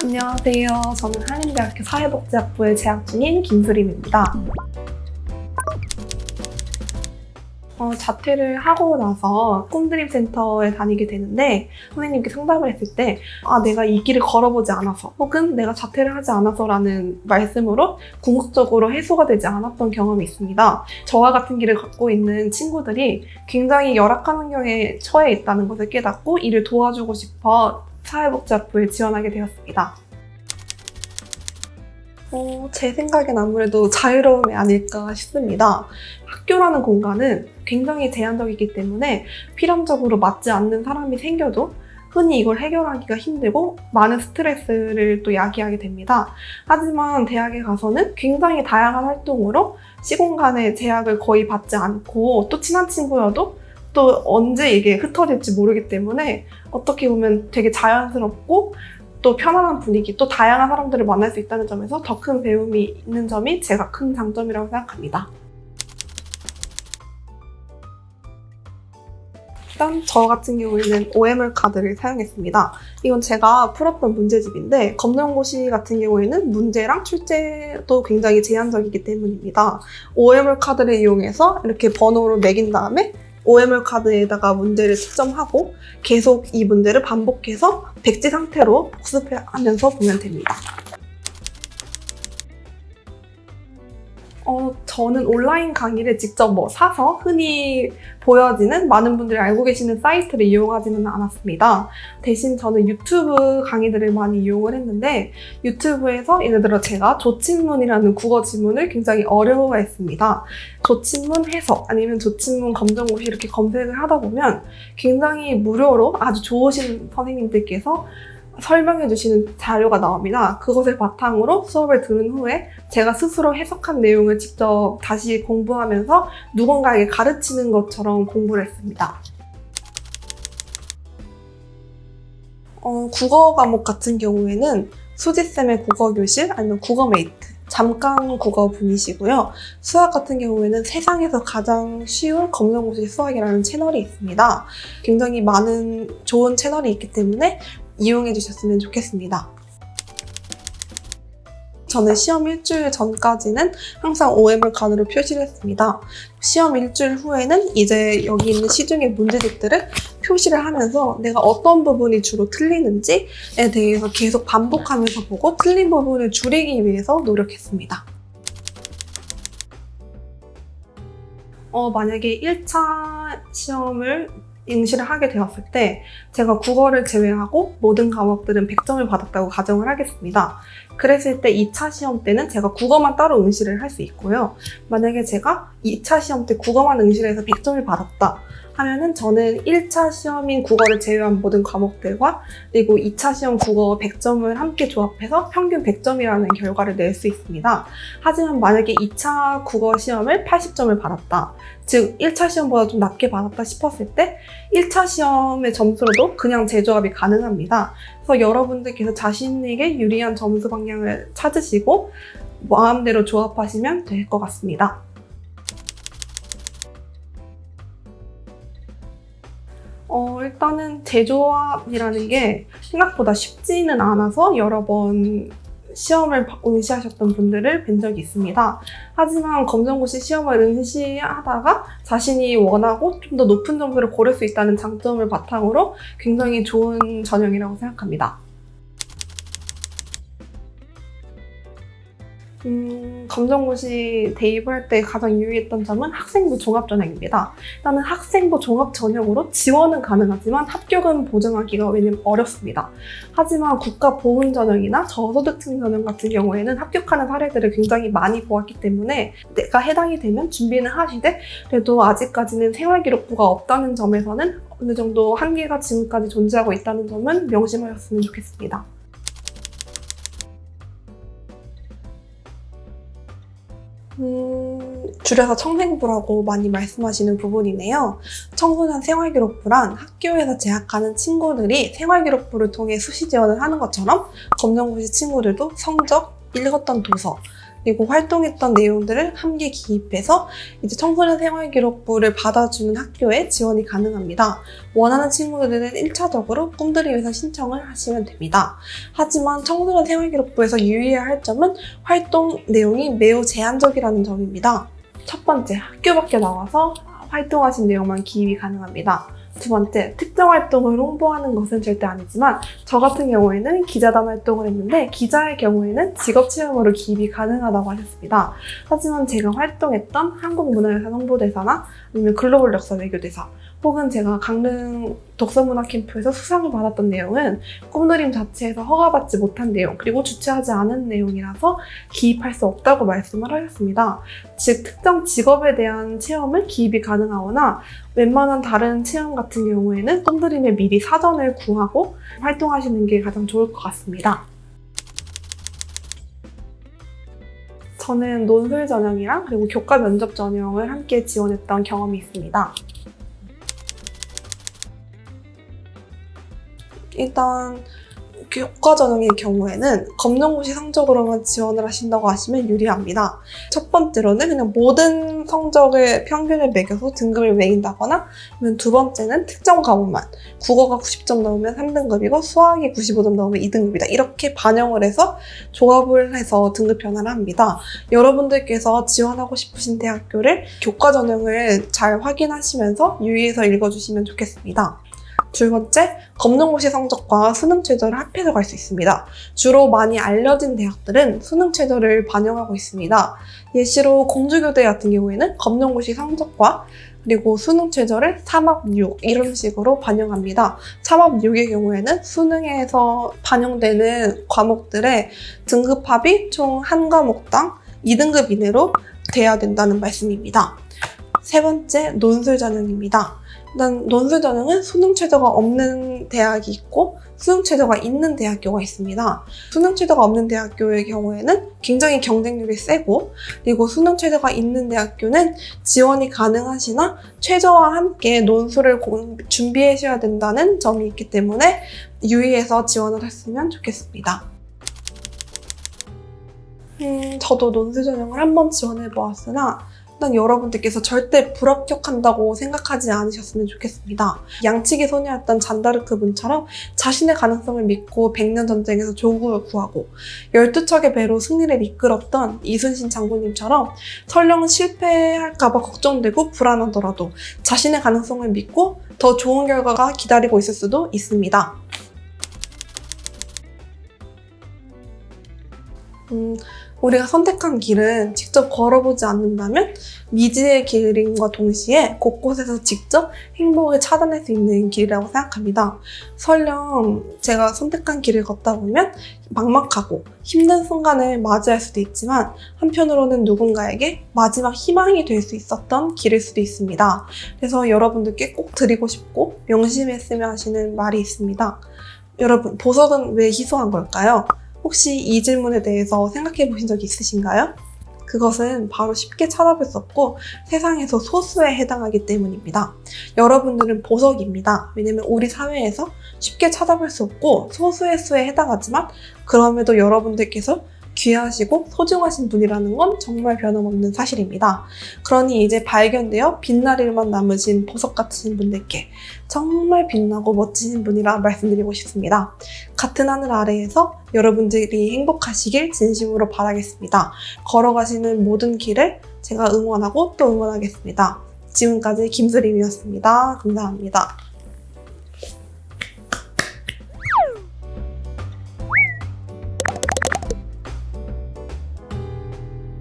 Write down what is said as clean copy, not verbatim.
안녕하세요. 저는 한림대학교 사회복지학부에 재학 중인 김수림입니다. 자퇴를 하고 나서 꿈드림센터에 다니게 되는데 선생님께 상담을 했을 때 내가 이 길을 걸어보지 않아서 혹은 내가 자퇴를 하지 않아서 라는 말씀으로 궁극적으로 해소가 되지 않았던 경험이 있습니다. 저와 같은 길을 갖고 있는 친구들이 굉장히 열악한 환경에 처해 있다는 것을 깨닫고 이를 도와주고 싶어 사회복지학부에 지원하게 되었습니다. 제 생각엔 아무래도 자유로움이 아닐까 싶습니다. 학교라는 공간은 굉장히 제한적이기 때문에 필연적으로 맞지 않는 사람이 생겨도 흔히 이걸 해결하기가 힘들고 많은 스트레스를 또 야기하게 됩니다. 하지만 대학에 가서는 굉장히 다양한 활동으로 시공간의 제약을 거의 받지 않고 또 친한 친구여도 또 언제 이게 흩어질지 모르기 때문에 어떻게 보면 되게 자연스럽고 또 편안한 분위기, 또 다양한 사람들을 만날 수 있다는 점에서 더 큰 배움이 있는 점이 제가 큰 장점이라고 생각합니다. 일단 저 같은 경우에는 OMR 카드를 사용했습니다. 이건 제가 풀었던 문제집인데 검정고시 같은 경우에는 문제랑 출제도 굉장히 제한적이기 때문입니다. OMR 카드를 이용해서 이렇게 번호를 매긴 다음에 OMR 카드에다가 문제를 채점하고 계속 이 문제를 반복해서 백지 상태로 복습하면서 보면 됩니다. 저는 온라인 강의를 직접 사서 흔히 보여지는 많은 분들이 알고 계시는 사이트를 이용하지는 않았습니다. 대신 저는 유튜브 강의들을 많이 이용을 했는데 유튜브에서 예를 들어 제가 조친문이라는 국어 지문을 굉장히 어려워했습니다. 조친문 해석 아니면 조친문 검정고시 이렇게 검색을 하다 보면 굉장히 무료로 아주 좋으신 선생님들께서 설명해 주시는 자료가 나옵니다. 그것을 바탕으로 수업을 들은 후에 제가 스스로 해석한 내용을 직접 다시 공부하면서 누군가에게 가르치는 것처럼 공부를 했습니다. 국어 과목 같은 경우에는 수지쌤의 국어교실 아니면 국어메이트 잠깐 국어 분이시고요. 수학 같은 경우에는 세상에서 가장 쉬운 검정고시 수학이라는 채널이 있습니다. 굉장히 많은 좋은 채널이 있기 때문에 이용해 주셨으면 좋겠습니다. 저는 시험 일주일 전까지는 항상 OMR 카드로 표시를 했습니다. 시험 일주일 후에는 이제 여기 있는 시중의 문제집들을 표시를 하면서 내가 어떤 부분이 주로 틀리는지에 대해서 계속 반복하면서 보고 틀린 부분을 줄이기 위해서 노력했습니다. 만약에 1차 시험을 응시를 하게 되었을 때 제가 국어를 제외하고 모든 과목들은 100점을 받았다고 가정을 하겠습니다. 그랬을 때 2차 시험 때는 제가 국어만 따로 응시를 할 수 있고요. 만약에 제가 2차 시험 때 국어만 응시를 해서 100점을 받았다 하면은 저는 1차 시험인 국어를 제외한 모든 과목들과 그리고 2차 시험 국어 100점을 함께 조합해서 평균 100점이라는 결과를 낼 수 있습니다. 하지만 만약에 2차 국어 시험을 80점을 받았다. 즉 1차 시험보다 좀 낮게 받았다 싶었을 때 1차 시험의 점수로도 그냥 재조합이 가능합니다. 그래서 여러분들께서 자신에게 유리한 점수 방향을 찾으시고 마음대로 조합하시면 될 것 같습니다. 일단은 재조합이라는 게 생각보다 쉽지는 않아서 여러 번 시험을 응시하셨던 분들을 뵌 적이 있습니다. 하지만 검정고시 시험을 응시하다가 자신이 원하고 좀 더 높은 점수를 고를 수 있다는 장점을 바탕으로 굉장히 좋은 전형이라고 생각합니다. 검정고시 대입을 할 때 가장 유의했던 점은 학생부 종합전형입니다. 일단은 학생부 종합전형으로 지원은 가능하지만 합격은 보장하기가 왜냐면 어렵습니다. 하지만 국가보훈전형이나 저소득층 전형 같은 경우에는 합격하는 사례들을 굉장히 많이 보았기 때문에 내가 해당이 되면 준비는 하시되 그래도 아직까지는 생활기록부가 없다는 점에서는 어느 정도 한계가 지금까지 존재하고 있다는 점은 명심하셨으면 좋겠습니다. 줄여서 청생부라고 많이 말씀하시는 부분이네요. 청소년 생활기록부란 학교에서 재학하는 친구들이 생활기록부를 통해 수시 지원을 하는 것처럼 검정고시 친구들도 성적, 읽었던 도서, 그리고 활동했던 내용들을 함께 기입해서 이제 청소년 생활기록부를 받아주는 학교에 지원이 가능합니다. 원하는 친구들은 1차적으로 꿈드림에서 신청을 하시면 됩니다. 하지만 청소년 생활기록부에서 유의해야 할 점은 활동 내용이 매우 제한적이라는 점입니다. 첫 번째, 학교 밖에 나와서 활동하신 내용만 기입이 가능합니다. 두 번째, 특정 활동을 홍보하는 것은 절대 아니지만 저 같은 경우에는 기자단 활동을 했는데 기자의 경우에는 직업체험으로 기입이 가능하다고 하셨습니다. 하지만 제가 활동했던 한국문화유산 홍보대사나 아니면 글로벌 역사 외교대사 혹은 제가 강릉 독서문화 캠프에서 수상을 받았던 내용은 꿈드림 자체에서 허가받지 못한 내용 그리고 주최하지 않은 내용이라서 기입할 수 없다고 말씀을 하셨습니다. 즉 특정 직업에 대한 체험을 기입이 가능하거나 웬만한 다른 체험 같은 경우에는 꿈드림에 미리 사전을 구하고 활동하시는 게 가장 좋을 것 같습니다. 저는 논술 전형이랑 그리고 교과 면접 전형을 함께 지원했던 경험이 있습니다. 일단 교과 전형의 경우에는 검정고시 성적으로만 지원을 하신다고 하시면 유리합니다. 첫 번째로는 그냥 모든 성적을 평균을 매겨서 등급을 매긴다거나 아니면 두 번째는 특정 과목만 국어가 90점 넘으면 3등급이고 수학이 95점 넘으면 2등급이다. 이렇게 반영을 해서 조합을 해서 등급 변화를 합니다. 여러분들께서 지원하고 싶으신 대학교를 교과 전형을 잘 확인하시면서 유의해서 읽어주시면 좋겠습니다. 두 번째, 검정고시 성적과 수능 최저를 합해서 갈 수 있습니다. 주로 많이 알려진 대학들은 수능 최저를 반영하고 있습니다. 예시로 공주교대 같은 경우에는 검정고시 성적과 그리고 수능 최저를 3합 6 이런 식으로 반영합니다. 3합 6의 경우에는 수능에서 반영되는 과목들의 등급합이 총 한 과목당 2등급 이내로 돼야 된다는 말씀입니다. 세 번째, 논술 전형입니다. 일단 논술 전형은 수능 최저가 없는 대학이 있고 수능 최저가 있는 대학교가 있습니다. 수능 최저가 없는 대학교의 경우에는 굉장히 경쟁률이 세고 그리고 수능 최저가 있는 대학교는 지원이 가능하시나 최저와 함께 논술을 준비하셔야 된다는 점이 있기 때문에 유의해서 지원을 했으면 좋겠습니다. 저도 논술 전형을 한번 지원해 보았으나 일단 여러분들께서 절대 불합격한다고 생각하지 않으셨으면 좋겠습니다. 양치기 소녀였던 잔다르크 분처럼 자신의 가능성을 믿고 100년 전쟁에서 조국을 구하고 12척의 배로 승리를 이끌었던 이순신 장군님처럼 설령 실패할까봐 걱정되고 불안하더라도 자신의 가능성을 믿고 더 좋은 결과가 기다리고 있을 수도 있습니다. 우리가 선택한 길은 직접 걸어보지 않는다면 미지의 길임과 동시에 곳곳에서 직접 행복을 찾아낼 수 있는 길이라고 생각합니다. 설령 제가 선택한 길을 걷다 보면 막막하고 힘든 순간을 맞이할 수도 있지만 한편으로는 누군가에게 마지막 희망이 될 수 있었던 길일 수도 있습니다. 그래서 여러분들께 꼭 드리고 싶고 명심했으면 하시는 말이 있습니다. 여러분, 보석은 왜 희소한 걸까요? 혹시 이 질문에 대해서 생각해 보신 적 있으신가요? 그것은 바로 쉽게 찾아볼 수 없고 세상에서 소수에 해당하기 때문입니다. 여러분들은 보석입니다. 왜냐면 우리 사회에서 쉽게 찾아볼 수 없고 소수의 수에 해당하지만 그럼에도 여러분들께서 귀하시고 소중하신 분이라는 건 정말 변함없는 사실입니다. 그러니 이제 발견되어 빛날 일만 남으신 보석 같으신 분들께 정말 빛나고 멋지신 분이라 말씀드리고 싶습니다. 같은 하늘 아래에서 여러분들이 행복하시길 진심으로 바라겠습니다. 걸어가시는 모든 길을 제가 응원하고 또 응원하겠습니다. 지금까지 김수림이었습니다. 감사합니다.